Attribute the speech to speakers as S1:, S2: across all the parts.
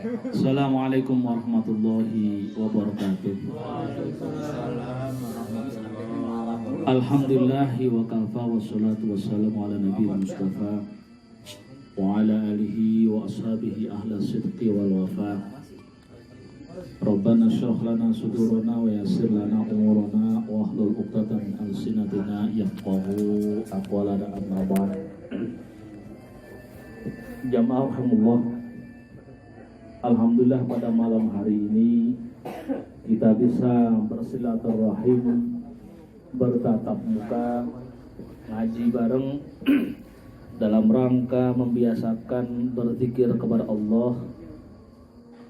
S1: Assalamualaikum warahmatullahi wabarakatuh. Alhamdulillahi wa kafa wassalatu wassalamu ala nabiyil mustafa wa ala alihi wa ashabihi ahla sidqi wal wafa. Rabbana syrah lana sudurana wa yassir lana umurana wa hlul 'uqdatam min alsinatina yafqahu aqwalana amma ba'd. Jamaah rahimullah, alhamdulillah pada malam hari ini kita bisa bersilaturahim, bertatap muka, ngaji bareng dalam rangka membiasakan berzikir kepada Allah,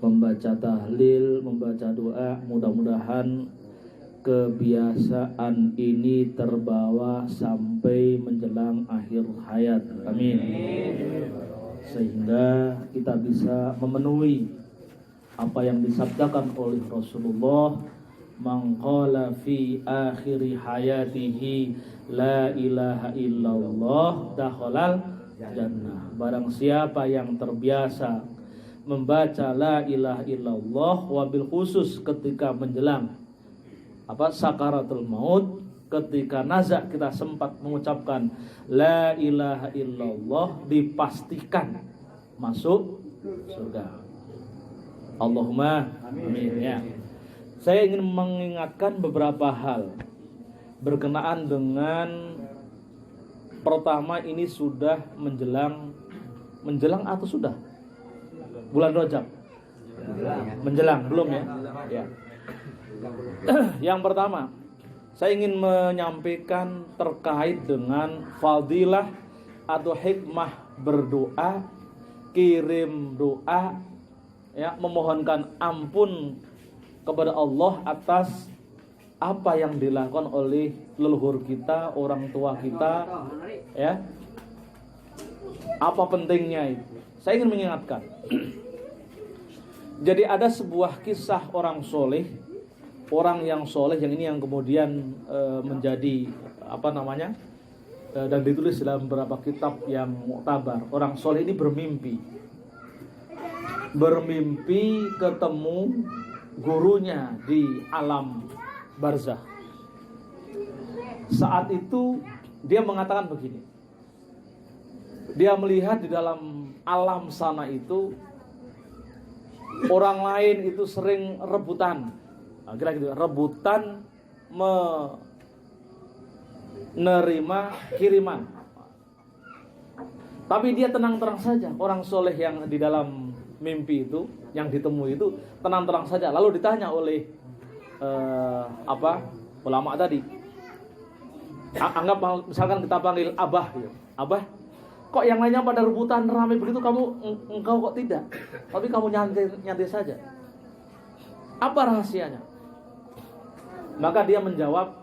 S1: membaca tahlil, membaca doa. Mudah-mudahan kebiasaan ini terbawa sampai menjelang akhir hayat. Amin. Sehingga kita bisa memenuhi apa yang disabdakan oleh Rasulullah, man qala fi akhiri hayatihi la ilaha illallah dakhalal jannah. Barang siapa yang terbiasa membaca la ilaha illallah, wabil khusus ketika menjelang sakaratul maut, ketika nazak kita sempat mengucapkan la ilaha illallah, dipastikan masuk surga. Allahumma amin ya. Saya ingin mengingatkan beberapa hal berkenaan dengan, pertama, ini sudah menjelang atau sudah bulan Rajab? Menjelang, belum ya? Ya. Yang pertama, saya ingin menyampaikan terkait dengan fadilah atau hikmah berdoa, kirim doa, ya, memohonkan ampun kepada Allah atas apa yang dilakukan oleh leluhur kita, orang tua kita, ya. Apa pentingnya itu? Saya ingin mengingatkan. Jadi ada sebuah kisah orang soleh, orang yang soleh, yang ini yang kemudian menjadi dan ditulis dalam beberapa kitab yang muktabar. Orang soleh ini bermimpi ketemu gurunya di alam barzakh. Saat itu dia mengatakan begini, dia melihat di dalam alam sana itu orang lain itu sering rebutan, rebutan menerima kiriman. Tapi dia tenang-tenang saja. Orang soleh yang di dalam mimpi itu, yang ditemui itu tenang-tenang saja. Lalu ditanya oleh ulama tadi, anggap misalkan kita panggil Abah gitu. Abah, kok yang lainnya pada rebutan ramai begitu, engkau kok tidak? Tapi kamu nyantai saja. Apa rahasianya? Maka dia menjawab,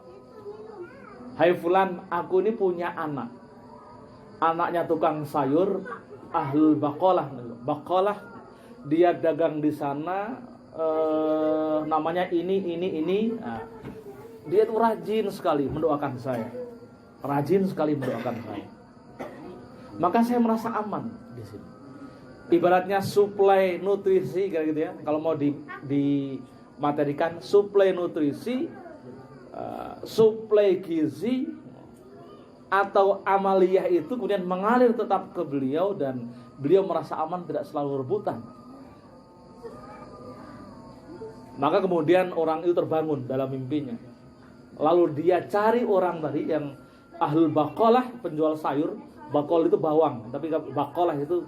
S1: hai fulan, aku ini punya anak. Anaknya tukang sayur, ahlul baqalah. Baqalah, dia dagang di sana, namanya ini. Nah, dia itu rajin sekali mendoakan saya. Maka saya merasa aman di sini. Ibaratnya suplai nutrisi kayak gitu ya. Kalau mau dimaterikan, suplai nutrisi, suplai gizi atau amaliyah itu kemudian mengalir tetap ke beliau, dan beliau merasa aman, tidak selalu rebutan. Maka kemudian orang itu terbangun dalam mimpinya. Lalu dia cari orang tadi yang ahlul baqalah, penjual sayur. Baqal itu bawang, tapi baqalah itu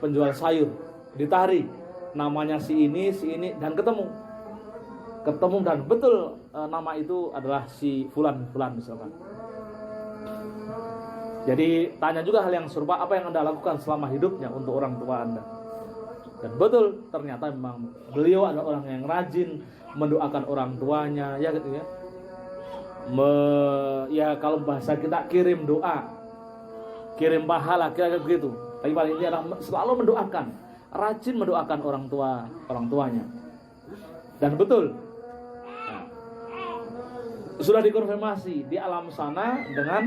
S1: penjual sayur. Ditarik namanya si ini dan ketemu dan betul nama itu adalah si fulan misalkan. Jadi tanya juga hal yang serupa, apa yang Anda lakukan selama hidupnya untuk orang tua Anda? Dan betul, ternyata memang beliau adalah orang yang rajin mendoakan orang tuanya, ya gitu ya. Ya kalau bahasa kita kirim doa, kirim pahala, kira-kira begitu. Tapi paling ini adalah selalu mendoakan, rajin mendoakan orang tuanya. Dan betul, nah, sudah dikonfirmasi di alam sana dengan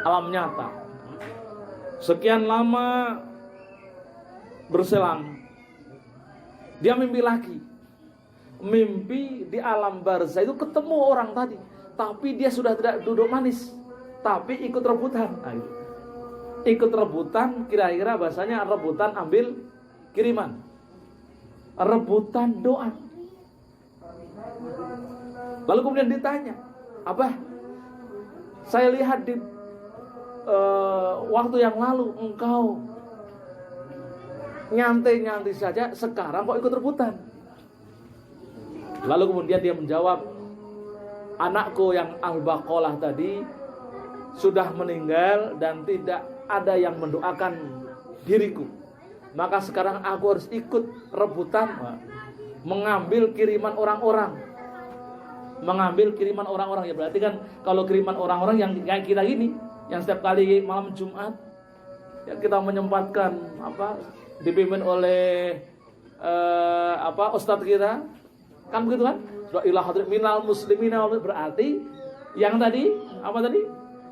S1: alam nyata. Sekian lama berselang, Dia mimpi lagi. Mimpi di alam barzah itu ketemu orang tadi, tapi dia sudah tidak duduk manis, tapi ikut rebutan. Nah, gitu. Ikut rebutan, kira-kira bahasanya rebutan ambil kiriman, rebutan doa. Lalu kemudian ditanya, Abah, saya lihat di waktu yang lalu engkau nyantai-nyantai saja, sekarang kok ikut rebutan? Lalu kemudian dia menjawab, anakku yang Al-Baqalah tadi sudah meninggal dan tidak ada yang mendoakan diriku. Maka sekarang aku harus ikut rebutan mengambil kiriman orang-orang. Mengambil kiriman orang-orang, ya berarti kan kalau kiriman orang-orang yang kayak kita gini, yang setiap kali malam Jumat ya kita menyempatkan dipimpin oleh ustadz kita, kan begitu kan? Sudah ilah hadrat minal muslimina, berarti yang tadi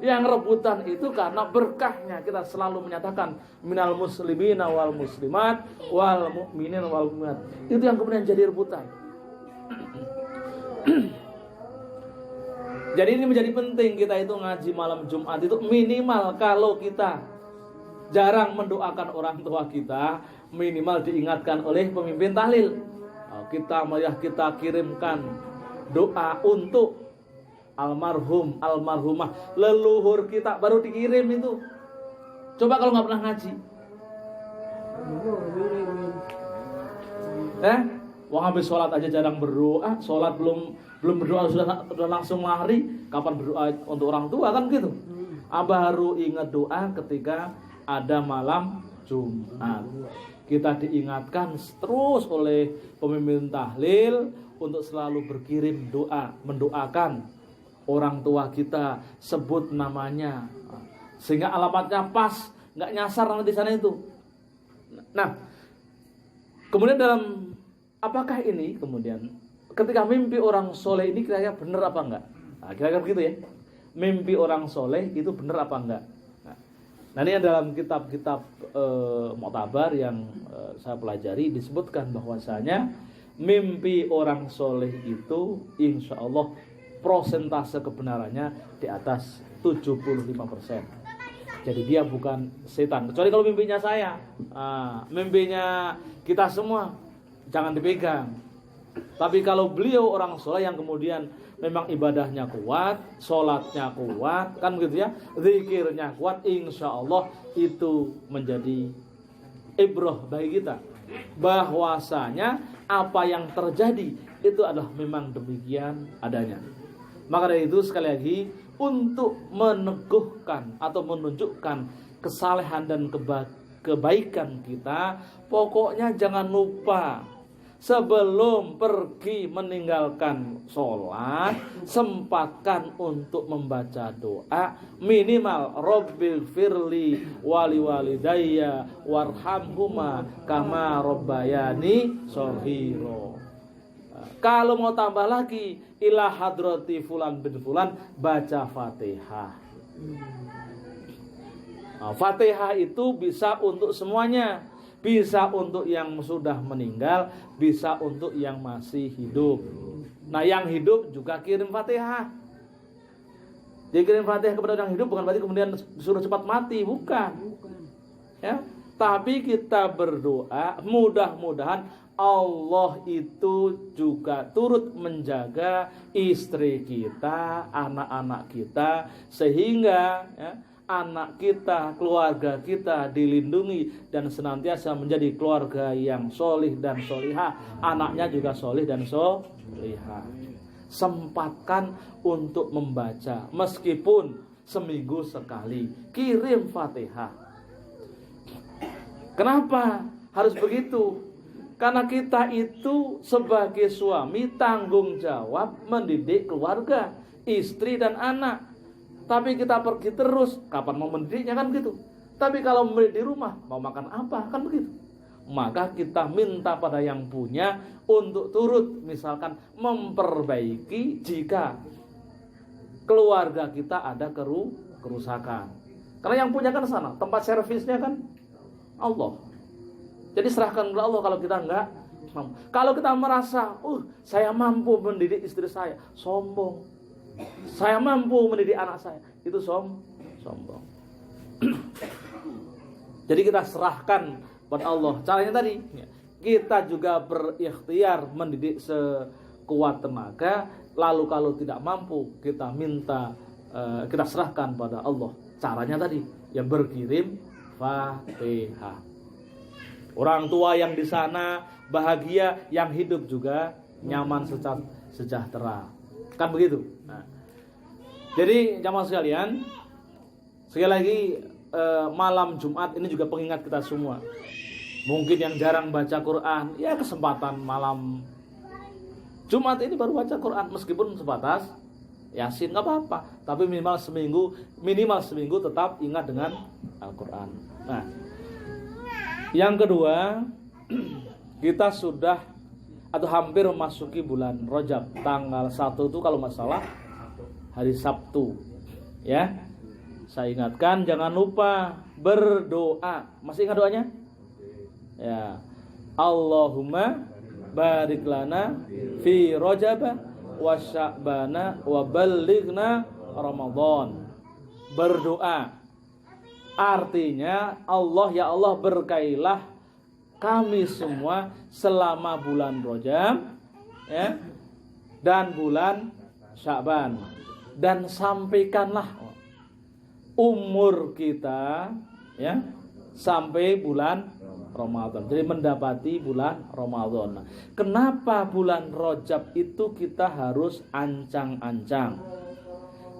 S1: yang rebutan itu karena berkahnya kita selalu menyatakan minal muslimina wal muslimat wal mu'minin wal mu'minat. Itu yang kemudian jadi rebutan. Jadi ini menjadi penting kita itu ngaji malam Jumat itu minimal kalau kita jarang mendoakan orang tua kita, minimal diingatkan oleh pemimpin tahlil. Kita kirimkan doa untuk almarhum, almarhumah, leluhur kita, baru dikirim itu. Coba kalau nggak pernah ngaji, wong habis sholat aja jarang berdoa, sholat belum berdoa sudah langsung lari. Kapan berdoa untuk orang tua kan gitu? Baru ingat doa ketika ada malam Jumat. Kita diingatkan terus oleh pemimpin tahlil untuk selalu berkirim doa, mendoakan orang tua kita, sebut namanya sehingga alamatnya pas, nggak nyasar nanti di sana itu. Nah, kemudian apakah ini kemudian ketika mimpi orang soleh ini kira-kira benar apa enggak? Nah, kira-kira begitu ya. Mimpi orang soleh itu benar apa enggak? Nah ini dalam kitab-kitab Mu'tabar yang saya pelajari disebutkan bahwasanya mimpi orang soleh itu insya Allah prosentase kebenarannya di atas 75%. Jadi dia bukan setan. Kecuali kalau mimpinya saya, mimpinya kita semua jangan dipegang. Tapi kalau beliau orang soleh yang kemudian memang ibadahnya kuat, sholatnya kuat, kan begitu ya, zikirnya kuat, insya Allah itu menjadi ibrah bagi kita. Bahwasanya apa yang terjadi itu adalah memang demikian adanya. Maka dari itu sekali lagi untuk meneguhkan atau menunjukkan kesalehan dan kebaikan kita, pokoknya jangan lupa sebelum pergi meninggalkan sholat, sempatkan untuk membaca doa minimal Rabbil firli wali walidayya warhamhuma kama rabbayani shaghira. Kalau mau tambah lagi ila hadrati fulan bin fulan, baca Fatihah. Fatihah itu bisa untuk semuanya. Bisa untuk yang sudah meninggal, bisa untuk yang masih hidup. Nah yang hidup juga kirim Fatihah. Jadi kirim Fatihah kepada yang hidup bukan berarti kemudian suruh cepat mati, bukan. Ya, tapi kita berdoa mudah-mudahan Allah itu juga turut menjaga istri kita, anak-anak kita, sehingga ya, anak kita, keluarga kita dilindungi dan senantiasa menjadi keluarga yang solih dan solihah. Anaknya juga solih dan solihah. Sempatkan untuk membaca meskipun seminggu sekali. Kirim Fatihah. Kenapa harus begitu? Karena kita itu sebagai suami tanggung jawab mendidik keluarga, istri dan anak. Tapi kita pergi terus, kapan mau mendidiknya kan begitu. Tapi kalau mendidik di rumah, mau makan apa kan begitu. Maka kita minta pada yang punya untuk turut misalkan memperbaiki jika keluarga kita ada kerusakan. Karena yang punya kan sana, tempat servisnya kan Allah. Jadi serahkan kepada Allah kalau kita enggak Kalau kita merasa, saya mampu mendidik istri saya, sombong. Saya mampu mendidik anak saya, itu sombong. Jadi kita serahkan pada Allah. Caranya tadi, kita juga berikhtiar mendidik sekuat tenaga. Lalu kalau tidak mampu, kita minta, kita serahkan pada Allah. Caranya tadi, yang berkirim Fatihah. Orang tua yang di sana bahagia, yang hidup juga nyaman, sejahtera. Kan begitu. Nah, jadi jamaah sekalian, sekali lagi malam Jumat ini juga pengingat kita semua. Mungkin yang jarang baca Quran, ya kesempatan malam Jumat ini baru baca Quran, meskipun sebatas Yasin nggak apa-apa, tapi minimal seminggu tetap ingat dengan Al-Quran. Nah, yang kedua, kita sudah atau hampir memasuki bulan Rajab. Tanggal 1 itu kalau nggak salah hari Sabtu, ya. Saya ingatkan jangan lupa berdoa. Masih ingat doanya? Ya. Allahumma barik lana fi Rajab wa Sya'bana wa ballighna Ramadan. Berdoa artinya Allah, ya Allah, berkailah kami semua selama bulan Rajab, ya, dan bulan Sya'ban, dan sampaikanlah umur kita, ya, sampai bulan Ramadan. Jadi mendapati bulan Ramadan. Nah, kenapa bulan Rajab itu kita harus ancang-ancang?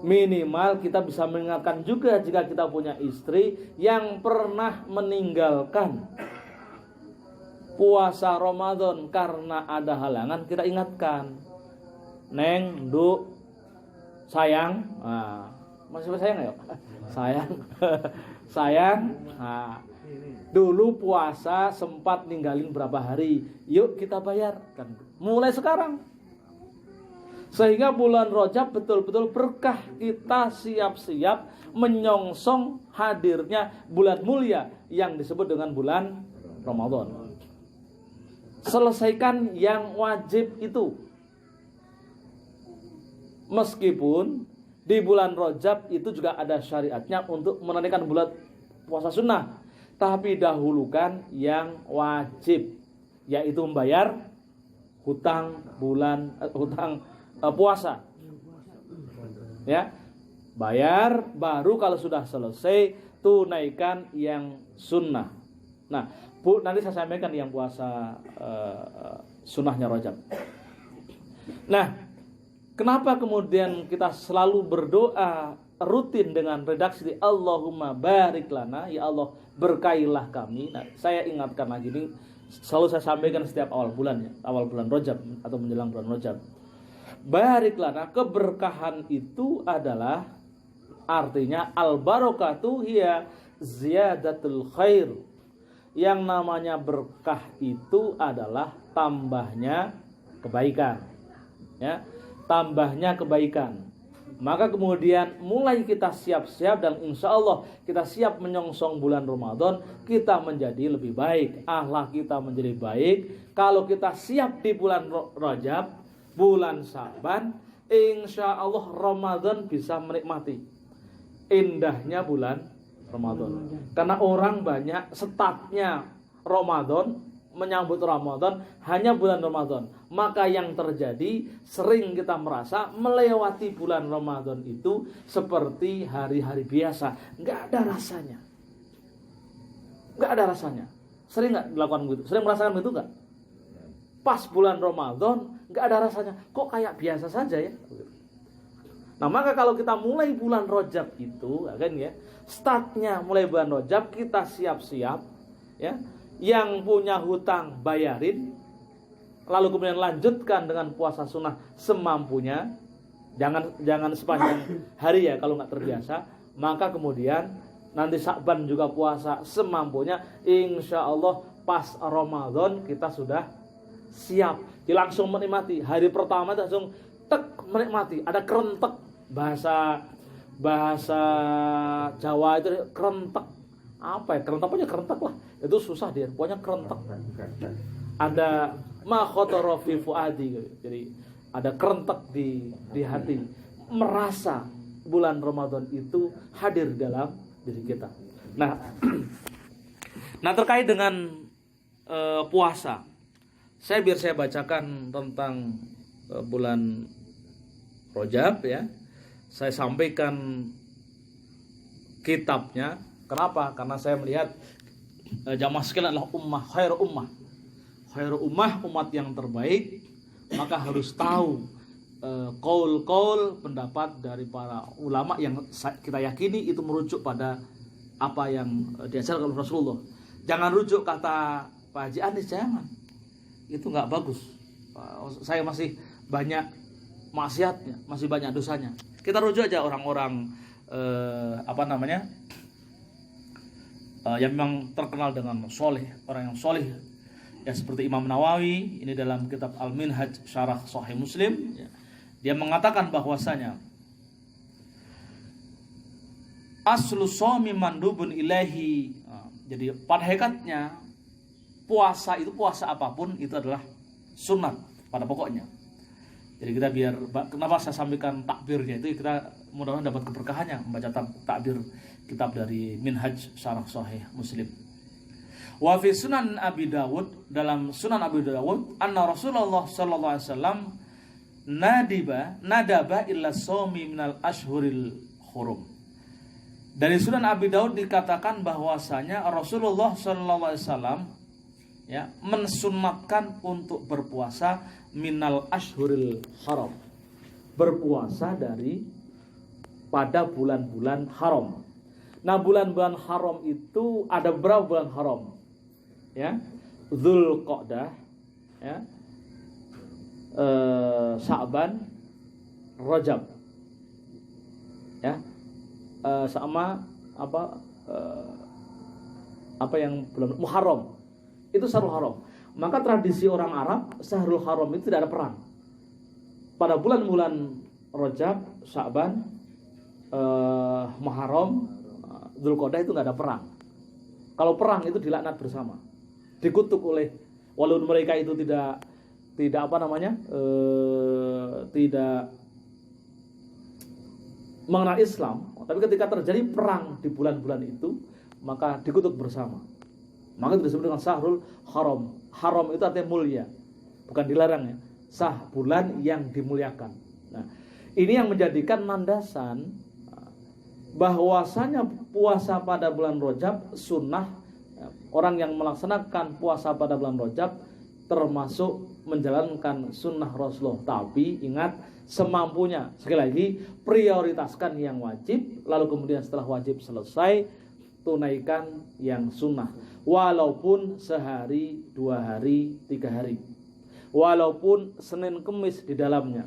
S1: Minimal kita bisa mengingatkan juga jika kita punya istri yang pernah meninggalkan puasa Ramadan karena ada halangan, kita ingatkan. Neng, Nduk, sayang. Nah, masih sayang ya? Sayang. Sayang. Nah, dulu puasa sempat ninggalin berapa hari. Yuk kita bayar kan. Mulai sekarang. Sehingga bulan Rajab betul-betul berkah, kita siap-siap menyongsong hadirnya bulan mulia yang disebut dengan bulan Ramadan. Selesaikan yang wajib itu. Meskipun di bulan Rajab itu juga ada syariatnya untuk menunaikan bulan puasa sunnah, tapi dahulukan yang wajib, yaitu membayar hutang puasa, ya, bayar, baru kalau sudah selesai tunaikan yang sunnah. Nah, nanti saya sampaikan yang puasa sunnahnya Rajab. Nah, kenapa kemudian kita selalu berdoa rutin dengan redaksi Allahumma barik lana, ya Allah berkailah kami. Nah, saya ingatkan lagi, ini selalu saya sampaikan setiap awal bulan Rajab atau menjelang bulan Rajab. Barik lana, keberkahan itu adalah artinya al-barakatuh hiya ziyadatul khair. Yang namanya berkah itu adalah tambahnya kebaikan, ya, tambahnya kebaikan. Maka kemudian mulai kita siap-siap dan insya Allah kita siap menyongsong bulan Ramadan, kita menjadi lebih baik, akhlak kita menjadi baik. Kalau kita siap di bulan Rajab, bulan Sya'ban, insya Allah Ramadan bisa menikmati indahnya bulan Ramadan. Karena orang banyak startnya Ramadan, menyambut Ramadan hanya bulan Ramadan. Maka yang terjadi sering kita merasa melewati bulan Ramadan itu seperti hari-hari biasa, nggak ada rasanya. Nggak ada rasanya. Sering nggak dilakukan begitu? Sering merasakan begitu nggak? Pas bulan Ramadan nggak ada rasanya, kok kayak biasa saja ya. Nah, maka kalau kita mulai bulan Rajab itu, kan ya, startnya mulai bulan Rajab, kita siap-siap, ya. Yang punya hutang bayarin, lalu kemudian lanjutkan dengan puasa sunnah semampunya. Jangan sepanjang hari ya kalau nggak terbiasa. Maka kemudian nanti Sya'ban juga puasa semampunya. Insya Allah pas Ramadan kita sudah siap, langsung menikmati. Hari pertama langsung menikmati. Ada kerentek, bahasa Jawa itu kerentek. Apa ya, kerentek aja kerentek lah. Itu susah dia, pokoknya kerentek. ada ma khatara fi fuadi. Jadi ada kerentak di hati, merasa bulan Ramadan itu hadir dalam diri kita. Nah, nah terkait dengan puasa, biar saya bacakan tentang bulan Rajab ya. Saya sampaikan kitabnya. Kenapa? Karena saya melihat jamaah sekalian adalah khairu ummah, umat yang terbaik, maka harus tahu qaul pendapat dari para ulama yang kita yakini itu merujuk pada apa yang diajarkan oleh Rasulullah. Jangan rujuk kata Pak Haji Anis, jangan. Itu nggak bagus. Saya masih banyak maksiatnya, masih banyak dosanya. Kita rujuk aja orang-orang yang memang terkenal dengan soleh, orang yang soleh ya, seperti Imam Nawawi ini dalam kitab Al-Minhaj Syarah Sahih Muslim ya, dia mengatakan bahwasanya aslu shaumi mandubun ilahi. Jadi pada hakikatnya puasa apapun itu adalah sunat pada pokoknya. Jadi kita kenapa saya sampaikan takbirnya itu, kita mudah-mudahan dapat keberkahannya membaca takbir kitab dari Minhaj Syarah Sahih Muslim. Wa fi Sunan Abi Dawud, dalam Sunan Abi Dawud, anna Rasulullah sallallahu alaihi wasallam nadaba illa shaumi minal ashhuril hurum. Dari Sunan Abi Dawud dikatakan bahwasanya Rasulullah sallallahu alaihi wasallam ya mensunatkan untuk berpuasa minal ashhuril haram, berpuasa pada bulan-bulan haram. Nah, bulan-bulan haram itu ada berapa bulan haram? Ya, Dzulqa'dah, ya, Sya'ban, Rajab, ya, sama apa yang bulan Muharram. Itu Syahrul Haram. Maka tradisi orang Arab, Syahrul Haram itu tidak ada perang. Pada bulan-bulan Rajab, Sya'ban, Muharram, Dzulqa'dah itu nggak ada perang. Kalau perang itu dilaknat bersama, dikutuk oleh, walaupun mereka itu tidak mengenal Islam, tapi ketika terjadi perang di bulan-bulan itu, maka dikutuk bersama. Maka itu disebut dengan Syahrul Haram. Haram itu artinya mulia, bukan dilarang ya. Sah, bulan yang dimuliakan. Nah, ini yang menjadikan landasan bahwasanya puasa pada bulan Rajab sunnah. Orang yang melaksanakan puasa pada bulan Rajab termasuk menjalankan sunnah Rasulullah. Tapi ingat, semampunya. Sekali lagi, prioritaskan yang wajib, lalu kemudian setelah wajib selesai, tunaikan yang sunnah. Walaupun sehari, 2 hari, 3 hari, walaupun Senin Kemis di dalamnya.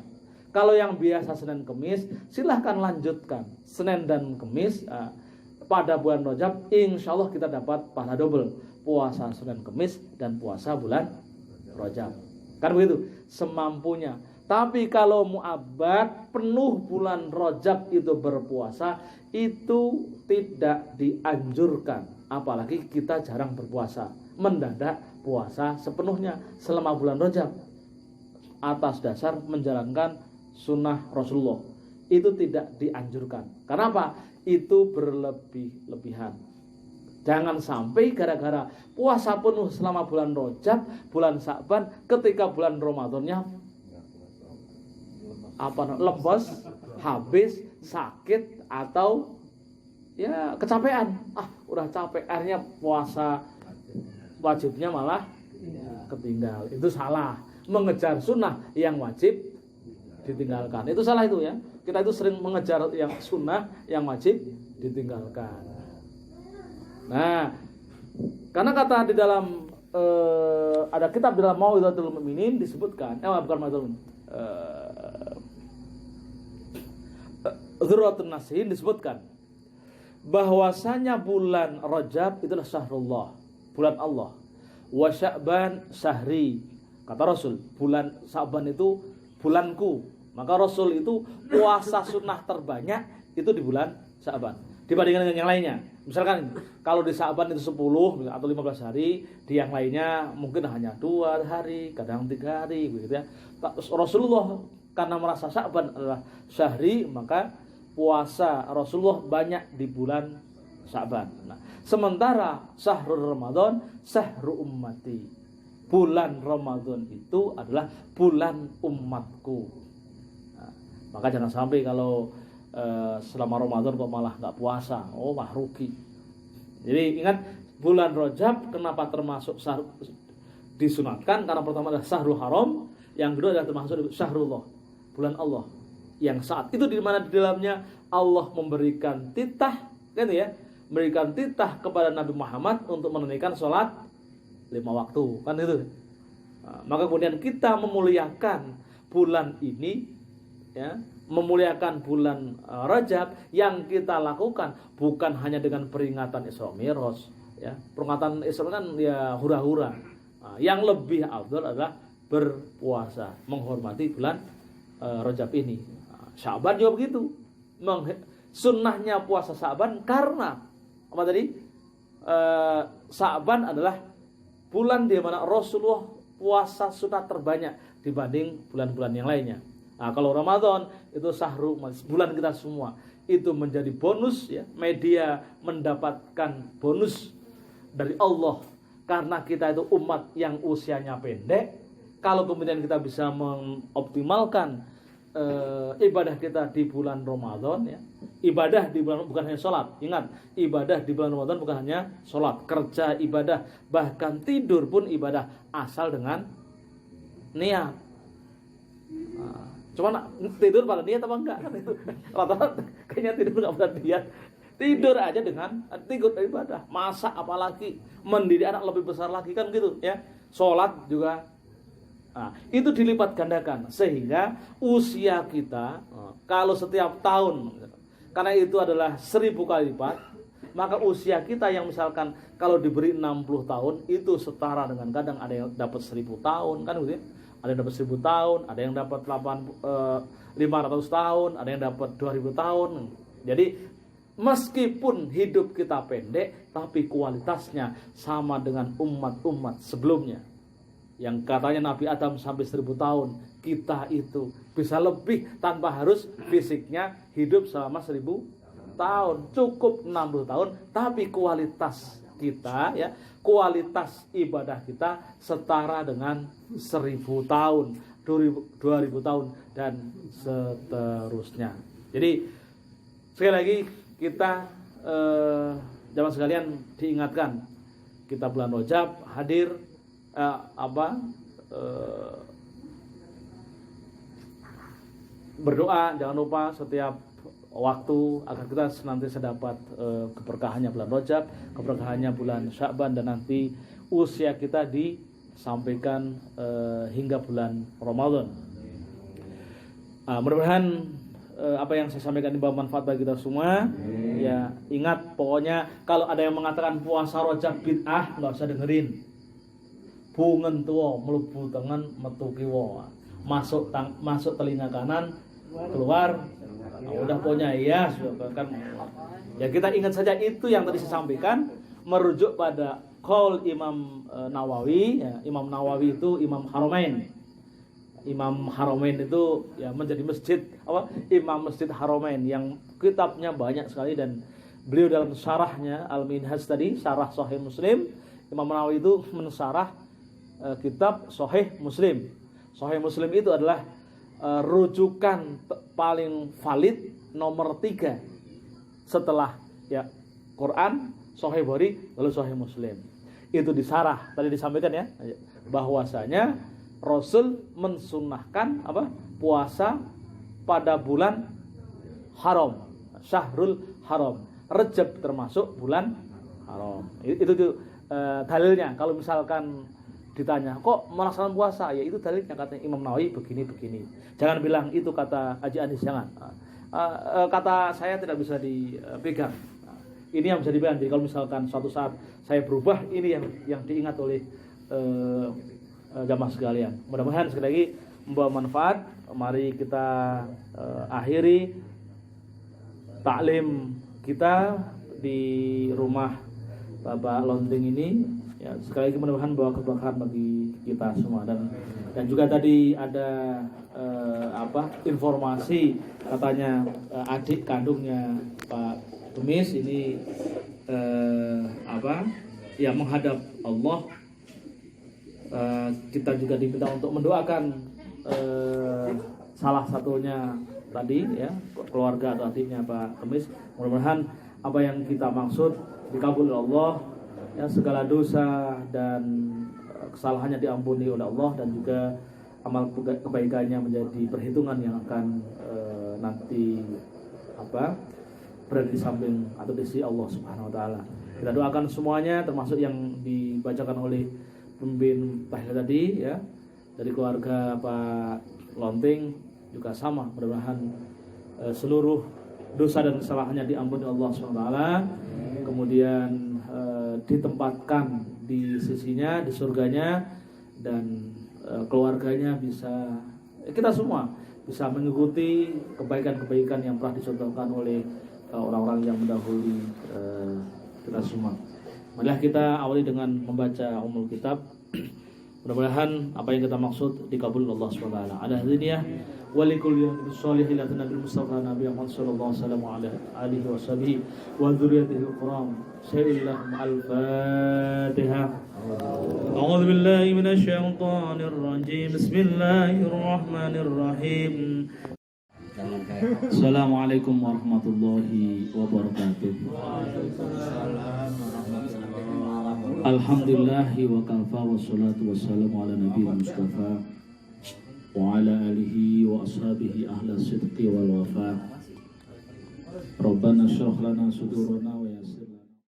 S1: Kalau yang biasa Senin Kemis, silahkan lanjutkan Senin dan Kemis pada bulan Rajab. Insya Allah kita dapat pahala double, puasa Senin Kemis dan puasa bulan Rajab. Kan begitu, semampunya. Tapi kalau muabad penuh bulan Rajab itu berpuasa, itu tidak dianjurkan. Apalagi kita jarang berpuasa, mendadak puasa sepenuhnya selama bulan Rajab atas dasar menjalankan sunnah Rasulullah, itu tidak dianjurkan. Kenapa? Itu berlebih-lebihan. Jangan sampai gara-gara puasa penuh selama bulan Rajab, bulan Sya'ban, ketika bulan Ramadannya lepas, habis, sakit, atau ya kecapean. Udah capek, akhirnya puasa wajibnya malah ketinggal. Itu salah. Mengejar sunnah yang wajib ditinggalkan. Itu salah itu ya. Kita itu sering mengejar yang sunnah yang wajib ditinggalkan. Nah, karena kata di dalam ada kitab di dalam Mau'izatul Mu'minin disebutkan, Dzurratun Nasihin disebutkan bahwasanya bulan Rajab itulah syahrullah, bulan Allah. Wa Sya'ban syahri. Kata Rasul, bulan Sya'ban itu bulanku. Maka Rasul itu puasa sunnah terbanyak itu di bulan Sya'ban dibandingkan dengan yang lainnya. Misalkan kalau di Sa'ban itu 10 atau 15 hari, di yang lainnya mungkin hanya 2 hari, kadang 3 hari begitu ya. Rasulullah karena merasa Sa'ban adalah syahri, maka puasa Rasulullah banyak di bulan Sa'ban. Nah, sementara syahrul Ramadan syahru ummati. Bulan Ramadan itu adalah bulan umatku. Nah, maka jangan sampai kalau selama Ramadan kok malah nggak puasa, malah rugi. Jadi ingat, bulan Rajab kenapa termasuk disunatkan? Karena pertama adalah syahrul haram, yang kedua adalah termasuk syahrullah, bulan Allah, yang saat itu di mana di dalamnya Allah memberikan titah, kan ya, memberikan titah kepada Nabi Muhammad untuk menunaikan sholat 5 waktu, kan itu. Nah, maka kemudian kita memuliakan bulan ini, ya, memuliakan bulan Rajab, yang kita lakukan bukan hanya dengan peringatan Isra Mi'raj, ya. Peringatan Isra kan ya hura-hura. Nah, yang lebih afdal adalah berpuasa, menghormati bulan Rajab ini. Nah, Sya'ban juga begitu. Sunnahnya puasa Sya'ban karena apa tadi? Sya'ban adalah bulan di mana Rasulullah puasa sunat terbanyak dibanding bulan-bulan yang lainnya. Nah, kalau Ramadan itu sahru, bulan kita semua, itu menjadi bonus, ya, media mendapatkan bonus dari Allah karena kita itu umat yang usianya pendek. Kalau kemudian kita bisa mengoptimalkan ibadah kita di bulan Ramadan, ya, ibadah di bulan bukan hanya sholat. Ingat, ibadah di bulan Ramadan bukan hanya sholat, kerja ibadah, bahkan tidur pun ibadah asal dengan niat. Nah, cuman tidur pada niat apa enggak kan itu rata-rata kayaknya tidur enggak pada niat. Tidur aja dengan tidur ibadah, masak apalagi, mendidik anak lebih besar lagi kan gitu ya. Sholat juga. Nah, itu dilipat gandakan sehingga usia kita kalau setiap tahun, karena itu adalah 1000 kali lipat, maka usia kita yang misalkan kalau diberi 60 tahun itu setara dengan, kadang ada yang dapat 1000 tahun kan gitu ya. Ada yang dapat 1000 tahun, ada yang dapat 500 tahun, ada yang dapat 2000 tahun. Jadi meskipun hidup kita pendek, tapi kualitasnya sama dengan umat-umat sebelumnya. Yang katanya Nabi Adam sampai 1000 tahun, kita itu bisa lebih tanpa harus fisiknya hidup selama 1000 tahun. Cukup 60 tahun, tapi kualitas kita, ya, kualitas ibadah kita setara dengan 1000 tahun, 2000 tahun dan seterusnya. Jadi sekali lagi kita jamaah sekalian diingatkan, kita bulan Rajab hadir berdoa jangan lupa setiap waktu agar kita senantiasa dapat keberkahannya bulan Rajab, keberkahannya bulan Sya'ban, dan nanti usia kita disampaikan hingga bulan Ramadan. Mudah-mudahan apa yang saya sampaikan ini bermanfaat bagi kita semua. Ya, ingat pokoknya kalau ada yang mengatakan puasa Rajab bid'ah, nggak usah dengerin. Bungen tua melebu tangan metu kiwa, masuk telinga kanan, keluar. Nah, udah pokoknya ya kan. Ya kita ingat saja itu yang tadi saya sampaikan, merujuk pada qaul Imam Nawawi, ya. Imam Nawawi itu Imam Haramain. Imam Haramain itu ya menjadi masjid Imam Masjid Haramain yang kitabnya banyak sekali, dan beliau dalam syarahnya Al-Minhaj tadi, syarah Sahih Muslim, Imam Nawawi itu mensyarah kitab Sahih Muslim. Sahih Muslim itu adalah rujukan paling valid nomor 3 setelah ya Quran, Sahih Bukhari, lalu Sahih Muslim. Itu disarah tadi disampaikan ya, bahwasanya Rasul mensunnahkan puasa pada bulan haram, Syahrul Haram. Rajab termasuk bulan haram. Itu dalilnya. Kalau misalkan ditanya, kok melaksanakan puasa? Ya itu dalilnya, katanya Imam Nawawi begini. Jangan bilang itu kata Haji Anis, jangan. Kata saya tidak bisa dipegang. Ini yang bisa dipegang. Jadi kalau misalkan suatu saat saya berubah, ini yang diingat oleh jamaah sekalian. Mudah-mudahan sekali lagi membawa manfaat. Mari kita akhiri taklim kita di rumah Bapak Lonting ini, ya sekali lagi mudah-mudahan bawa keberkahan bagi kita semua. Dan juga tadi ada informasi katanya adik kandungnya Pak Tumis ini ya menghadap Allah. Kita juga diminta untuk mendoakan salah satunya tadi ya, keluarga atau adiknya Pak Tumis. Mudah-mudahan apa yang kita maksud dikabul oleh Allah, ya segala dosa dan kesalahannya diampuni oleh Allah, dan juga amal kebaikannya menjadi perhitungan yang akan nanti berada di samping atau di sisi Allah Subhanahu wa taala. Kita doakan semuanya, termasuk yang dibacakan oleh pemimpin tahlil tadi ya, dari keluarga Pak Lonting juga sama, mudah-mudahan seluruh dosa dan kesalahannya diampuni Allah Subhanahu wa taala, kemudian ditempatkan di sisinya, di surganya, dan keluarganya bisa, kita semua bisa mengikuti kebaikan-kebaikan yang pernah dicontohkan oleh orang-orang yang mendahului kita semua. Marilah kita awali dengan membaca Ummul Kitab. Mudah-mudahan apa yang kita maksud dikabul Allah Subhanahu wa taala. Ala hadiniyah wa likulli sholihin nabil mustafa nabi Muhammad sallallahu alaihi wasallam wa dzurriyyatihi al-kiram. Sayyidillahum al-Fatihah. A'udzu billahi minasy syaithanir rajim. Bismillahirrahmanirrahim. Assalamualaikum warahmatullahi wabarakatuh. Alhamdulillahi wa kafa wa salatu wassalamu ala nabiyil mustafa wa ala alihi wa ashabihi ahla sidqi wal wafa. Rabbana syrah lana sudurana wa